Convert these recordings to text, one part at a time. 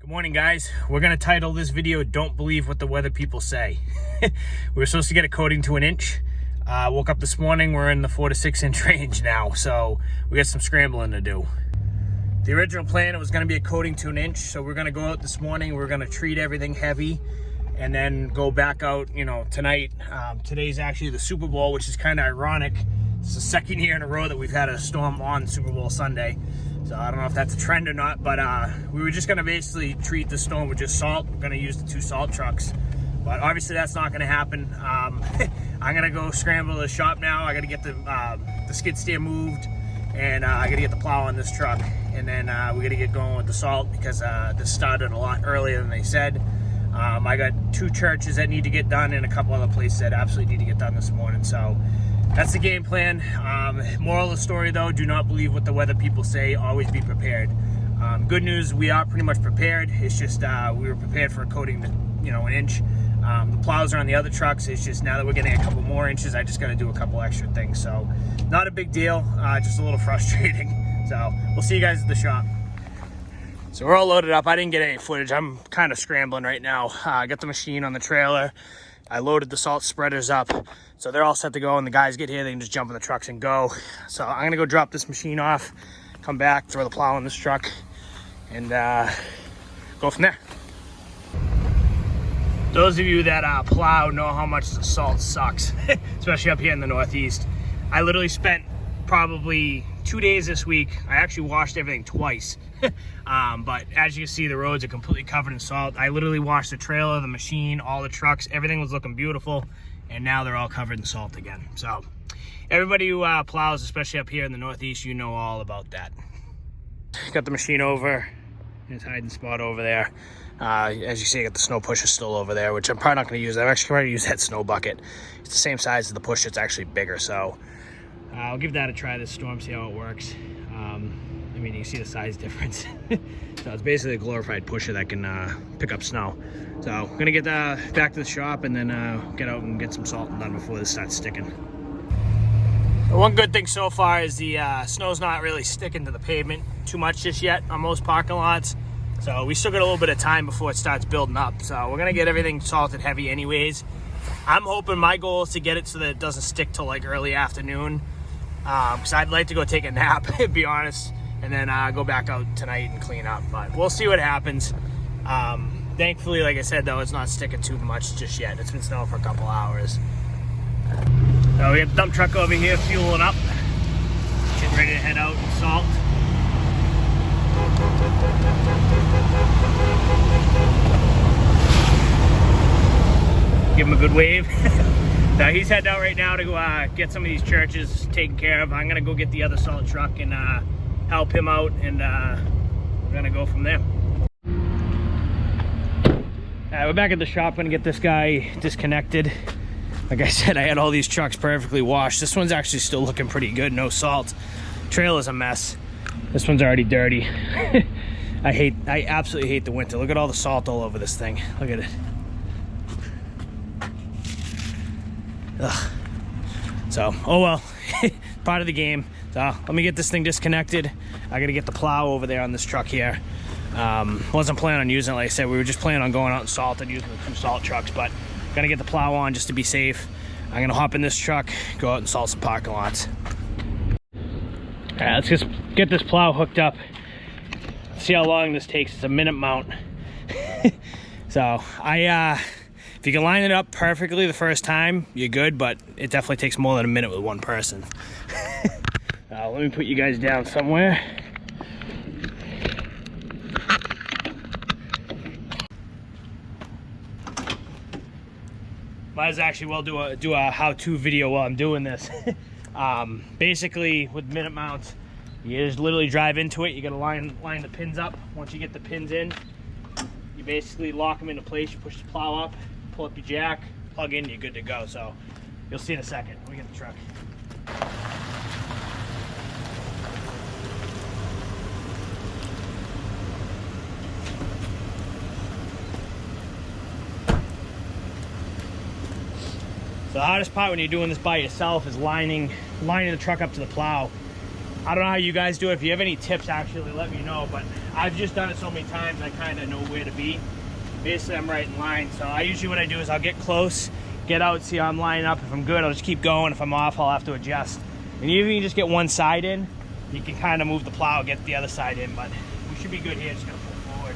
Good morning, guys. We're going to title this video, Don't Believe What the Weather People Say. We were supposed to get a coating to 1 inch. Woke up this morning, we're in the 4 to 6 inch range now, so we got some scrambling to do. The original plan, it was going to be a coating to 1 inch, so we're going to go out this morning, we're going to treat everything heavy, and then go back out, tonight. Today's actually the Super Bowl, which is kind of ironic. It's the second year in a row that we've had a storm on Super Bowl Sunday. So I don't know if that's a trend or not, but we were just gonna basically treat the storm with just salt. We're gonna use the 2 salt trucks, but obviously that's not gonna happen. I'm gonna go scramble to the shop now. I gotta get the skid steer moved, and I gotta get the plow on this truck, and then we gotta get going with the salt because this started a lot earlier than they said. I got 2 churches that need to get done and a couple other places that absolutely need to get done this morning. So that's the game plan. Moral of the story, though, do not believe what the weather people say. Always be prepared. Good news, we are pretty much prepared. It's just we were prepared for a coating to, 1 inch. The plows are on the other trucks. It's just now that we're getting a couple more inches, I just got to do a couple extra things. So not a big deal, just a little frustrating. So we'll see you guys at the shop. So we're all loaded up. I didn't get any footage. I'm kind of scrambling right now. I got the machine on the trailer. I loaded the salt spreaders up, so they're all set to go. And the guys get here, they can just jump in the trucks and go. So I'm gonna go drop this machine off, come back, throw the plow in this truck, and go from there. Those of you that plow know how much the salt sucks, especially up here in the Northeast. I literally spent probably 2 days this week. I actually washed everything twice. But as you can see, the roads are completely covered in salt. I literally washed the trailer, the machine, all the trucks. Everything was looking beautiful, and now they're all covered in salt again. So everybody who plows, especially up here in the Northeast, you know all about that. Got the machine over in its hiding spot over there. As you see, I got the snow pusher still over there, which I'm probably not going to use. I'm actually going to use that snow bucket. It's the same size as the pusher. It's actually bigger, so I'll give that a try this storm, see how it works. I mean, you can see the size difference. So it's basically a glorified pusher that can pick up snow. So I'm gonna get back to the shop and then get out and get some salt done before this starts sticking. The one good thing so far is the snow's not really sticking to the pavement too much just yet on most parking lots. So we still got a little bit of time before it starts building up. So we're gonna get everything salted heavy anyways. I'm hoping, my goal is to get it so that it doesn't stick till like early afternoon. Because I'd like to go take a nap, to be honest, and then go back out tonight and clean up. But we'll see what happens. Thankfully, like I said, though, it's not sticking too much just yet. It's been snowing for a couple hours. So we have the dump truck over here fueling up, getting ready to head out and salt. Give him a good wave. Now he's heading out right now to go get some of these churches taken care of. I'm gonna go get the other salt truck and help him out, and we're gonna go from there. We're back at the shop. Gonna get this guy disconnected. Like I said, I had all these trucks perfectly washed. This one's actually still looking pretty good, no salt. Trailer's a mess. This one's already dirty. I absolutely hate the winter. Look at all the salt all over this thing. Look at it. Ugh. So, oh well, part of the game. So let me get this thing disconnected. I gotta get the plow over there on this truck here. Wasn't planning on using it, like I said. We were just planning on going out and salting, using the 2 salt trucks, but gotta get the plow on just to be safe. I'm gonna hop in this truck, go out and salt some parking lots. All right, let's just get this plow hooked up. See how long this takes. It's a minute mount. So if you can line it up perfectly the first time, you're good, but it definitely takes more than a minute with one person. Let me put you guys down somewhere. Might as actually well do a how-to video while I'm doing this. Basically, with minute mounts, you just literally drive into it. You gotta line the pins up. Once you get the pins in, you basically lock them into place. You push the plow up, pull up your jack, plug in, you're good to go. So you'll see in a second when we get the truck. So the hardest part when you're doing this by yourself is lining the truck up to the plow. I don't know how you guys do it. If you have any tips, actually let me know, but I've just done it so many times, I kind of know where to be. Basically, I'm right in line. So I usually, what I do is I'll get close, get out, see how I'm lining up. If I'm good, I'll just keep going. If I'm off, I'll have to adjust. And even if you just get one side in, you can kind of move the plow, get the other side in, but we should be good here. Just gonna pull forward.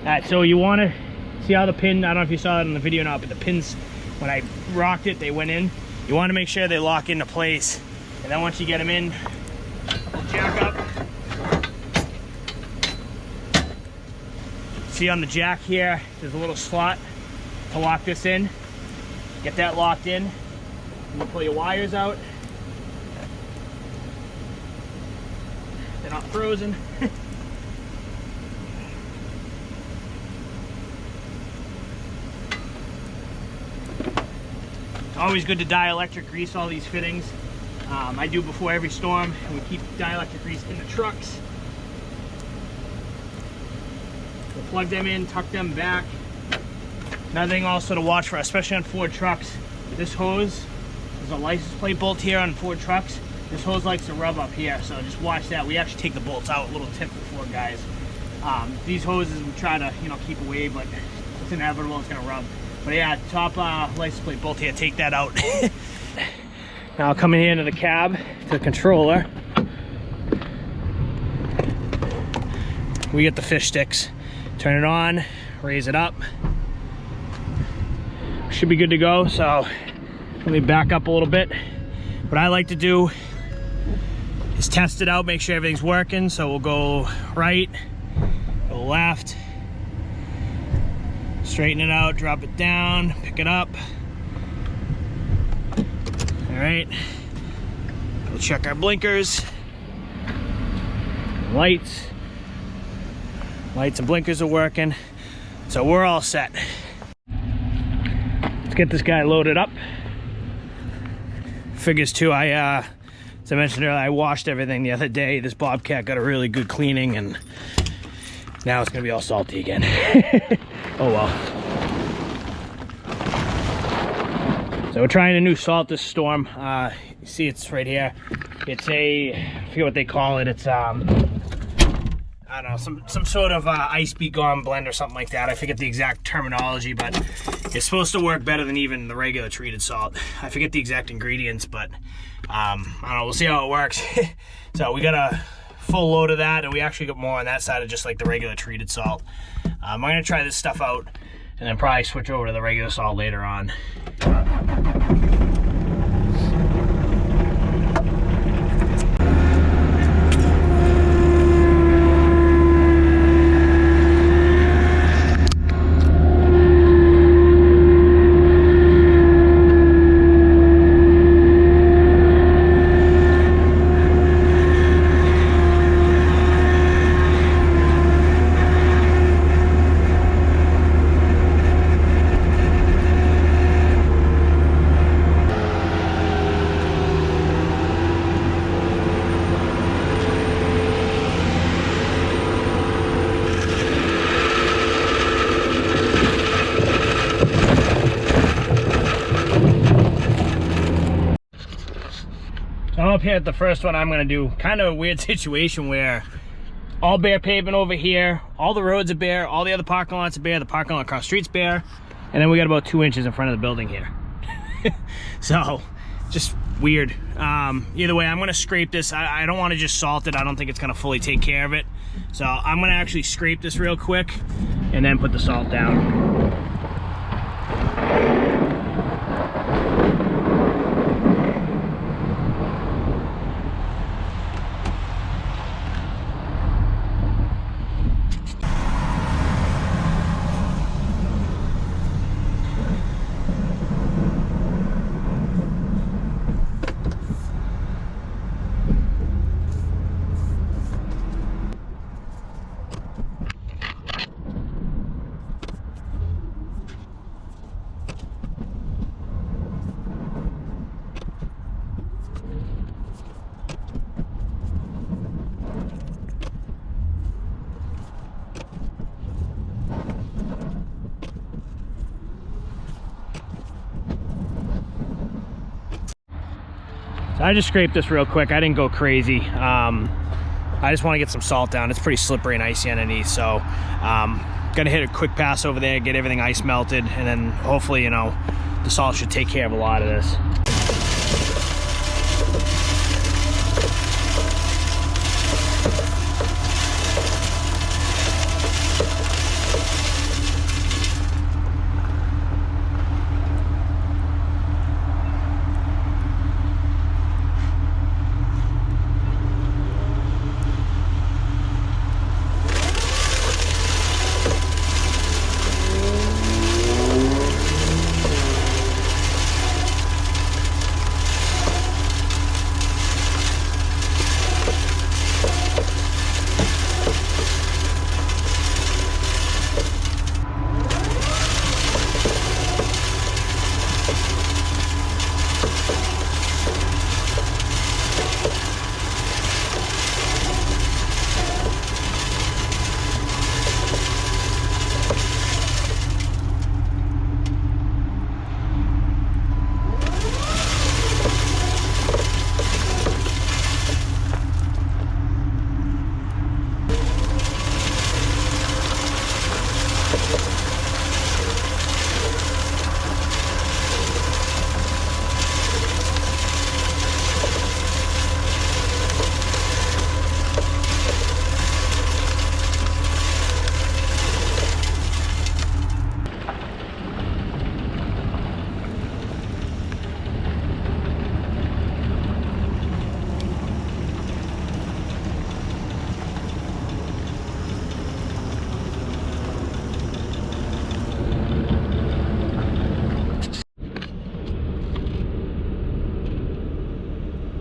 Alright, so you want to see how the pin, I don't know if you saw that in the video or not, but the pins, when I rocked it, they went in. You want to make sure they lock into place. And then once you get them in, we'll jack up. See on the jack here, there's a little slot to lock this in. Get that locked in. And you pull your wires out. They're not frozen. Always good to dielectric grease all these fittings. I do before every storm, and we keep dielectric grease in the trucks. We'll plug them in, tuck them back. Another thing also to watch for, especially on Ford trucks, this hose, there's a license plate bolt here on Ford trucks. This hose likes to rub up here, so just watch that. We actually take the bolts out, a little tip for Ford guys. These hoses we try to, keep away, but it's inevitable, it's gonna rub. But yeah, top license plate bolt here, take that out. Now I'll come in here into the cab, to the controller. We get the fish sticks. Turn it on, raise it up. Should be good to go, so let me back up a little bit. What I like to do is test it out, make sure everything's working. So we'll go right, go left, straighten it out, drop it down, pick it up. All right, we'll check our blinkers, lights and blinkers are working, so we're all set. Let's get this guy loaded up. Figures too, as I mentioned earlier, I washed everything the other day. This Bobcat got a really good cleaning, and now it's gonna be all salty again. Oh well. So we're trying a new salt this storm. You see it's right here. It's I forget what they call it. It's I don't know, some sort of ice be gone blend or something like that. I forget the exact terminology, but it's supposed to work better than even the regular treated salt. I forget the exact ingredients, but I don't know, we'll see how it works. So we got a full load of that, and we actually got more on that side of just like the regular treated salt. I'm gonna try this stuff out and then probably switch over to the regular salt later on. Up here at the first one, I'm gonna do kind of a weird situation where all bare pavement over here, all the roads are bare, all the other parking lots are bare, the parking lot across the street's bare, and then we got about 2 inches in front of the building here. So just weird. Either way, I'm gonna scrape this. I don't want to just salt it. I don't think it's gonna fully take care of it, so I'm gonna actually scrape this real quick and then put the salt down. So I just scraped this real quick. I didn't go crazy. I just want to get some salt down. It's pretty slippery and icy underneath, so gonna hit a quick pass over there, get everything ice melted, and then hopefully, you know, the salt should take care of a lot of this.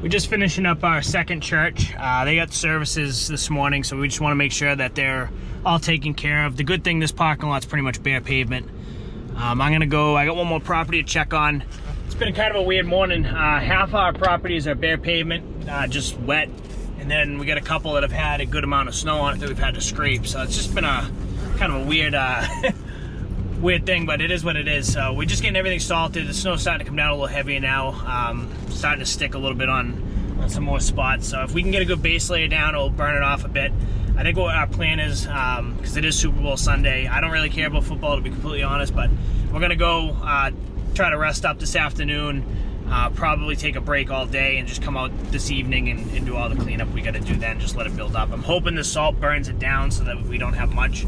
We're just finishing up our second church. They got services this morning, so we just want to make sure that they're all taken care of. The good thing, this parking lot's pretty much bare pavement. I'm gonna go, I got one more property to check on. It's been kind of a weird morning. Half our properties are bare pavement, just wet. And then we got a couple that have had a good amount of snow on it that we've had to scrape. So it's just been a kind of a weird, weird thing, but it is what it is. So we're just getting everything salted. The snow's starting to come down a little heavier now. Starting to stick a little bit on some more spots. So if we can get a good base layer down, it'll burn it off a bit. I think what our plan is, because it is Super Bowl Sunday, I don't really care about football, to be completely honest, but we're gonna go try to rest up this afternoon, probably take a break all day and just come out this evening and do all the cleanup we gotta do then, just let it build up. I'm hoping the salt burns it down so that we don't have much,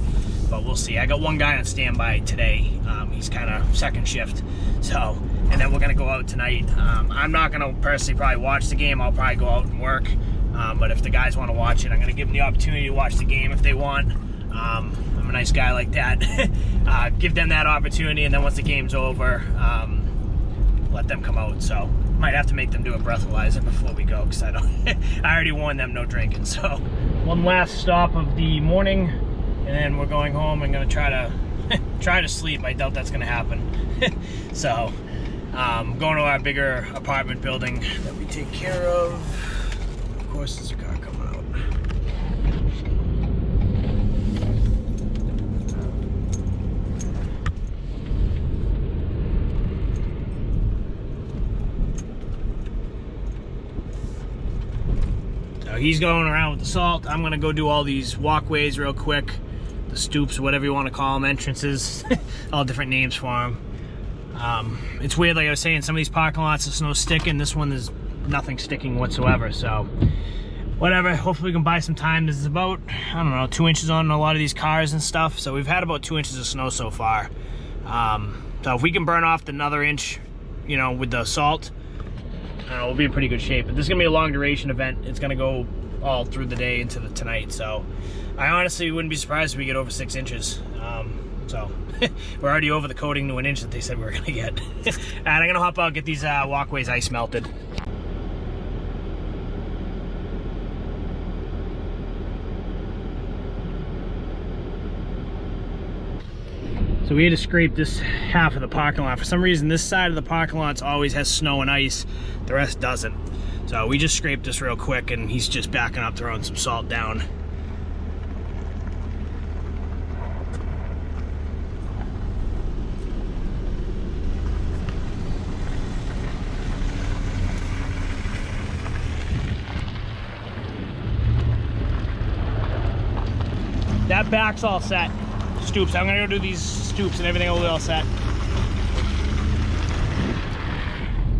but we'll see. I got one guy on standby today. He's kind of second shift, so, and then we're gonna go out tonight. I'm not gonna personally probably watch the game. I'll probably go out and work, but if the guys want to watch it, I'm gonna give them the opportunity to watch the game if they want. I'm a nice guy like that. Give them that opportunity, and then once the game's over, let them come out. So might have to make them do a breathalyzer before we go, because I already warned them no drinking. So one last stop of the morning, and then we're going home. I'm gonna try to sleep. I doubt that's gonna happen. So going to our bigger apartment building that we take care of. Of course, there's a car coming out. So he's going around with the salt. I'm gonna go do all these walkways real quick, the stoops, whatever you want to call them, entrances, all different names for them. It's weird, like I was saying, some of these parking lots, the snow's sticking. This one is nothing sticking whatsoever, so whatever. Hopefully we can buy some time. This is about, I don't know, 2 inches on a lot of these cars and stuff, so we've had about 2 inches of snow so far. So if we can burn off another inch, you know, with the salt, we'll be in pretty good shape. But this is gonna be a long duration event. It's gonna go all through the day into tonight, so I honestly wouldn't be surprised if we get over 6 inches. So we're already over the coating to an inch that they said we were gonna get. And I'm gonna hop out, get these walkways ice melted. So we had to scrape this half of the parking lot. For some reason, this side of the parking lot always has snow and ice. The rest doesn't. So we just scraped this real quick, and he's just backing up, throwing some salt down. back's all set. Stoops. I'm gonna go do these stoops and everything will be all set.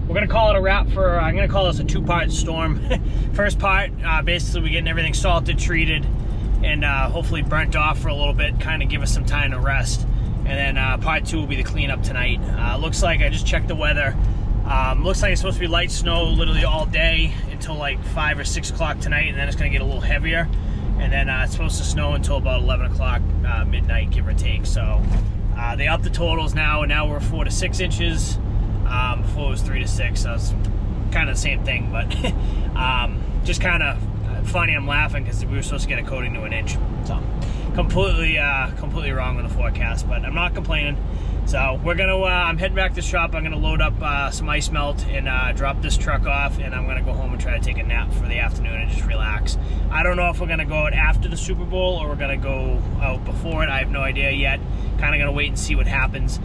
We're gonna call it a wrap for, I'm gonna call this a 2-part storm. First part, basically we're getting everything salted, treated, and hopefully burnt off for a little bit, kind of give us some time to rest. And then part 2 will be the cleanup tonight. Looks like, I just checked the weather, looks like it's supposed to be light snow literally all day until like 5 or 6 o'clock tonight, and then it's gonna get a little heavier. And then it's supposed to snow until about 11 o'clock midnight, give or take. So they upped the totals now, and now we're 4 to 6 inches. Before it was 3 to 6, so it's kind of the same thing, but just kind of funny. I'm laughing because we were supposed to get a coating to 1 inch, so completely wrong with the forecast, but I'm not complaining. So we're gonna I'm heading back to the shop. I'm gonna load up some ice melt and drop this truck off, and I'm gonna go home and try to take a nap for the afternoon and just relax. I don't know if we're gonna go out after the Super Bowl or we're gonna go out before it. I have no idea yet. Kind of gonna wait and see what happens.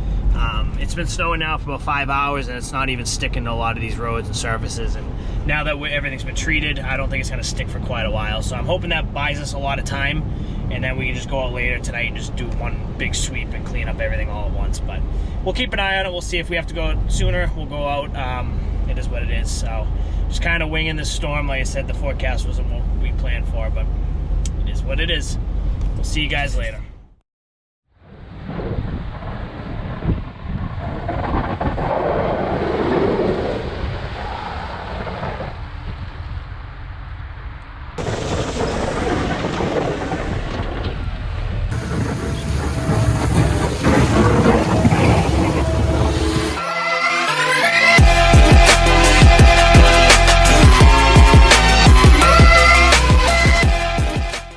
It's been snowing now for about 5 hours, and it's not even sticking to a lot of these roads and surfaces. And now that everything's been treated, I don't think it's gonna stick for quite a while. So I'm hoping that buys us a lot of time, and then we can just go out later tonight and just do one big sweep and clean up everything all at once. But we'll keep an eye on it. We'll see if we have to go sooner. We'll go out. It is what it is. So just kind of winging this storm. Like I said, the forecast wasn't what we planned for, but it is what it is. We'll see you guys later.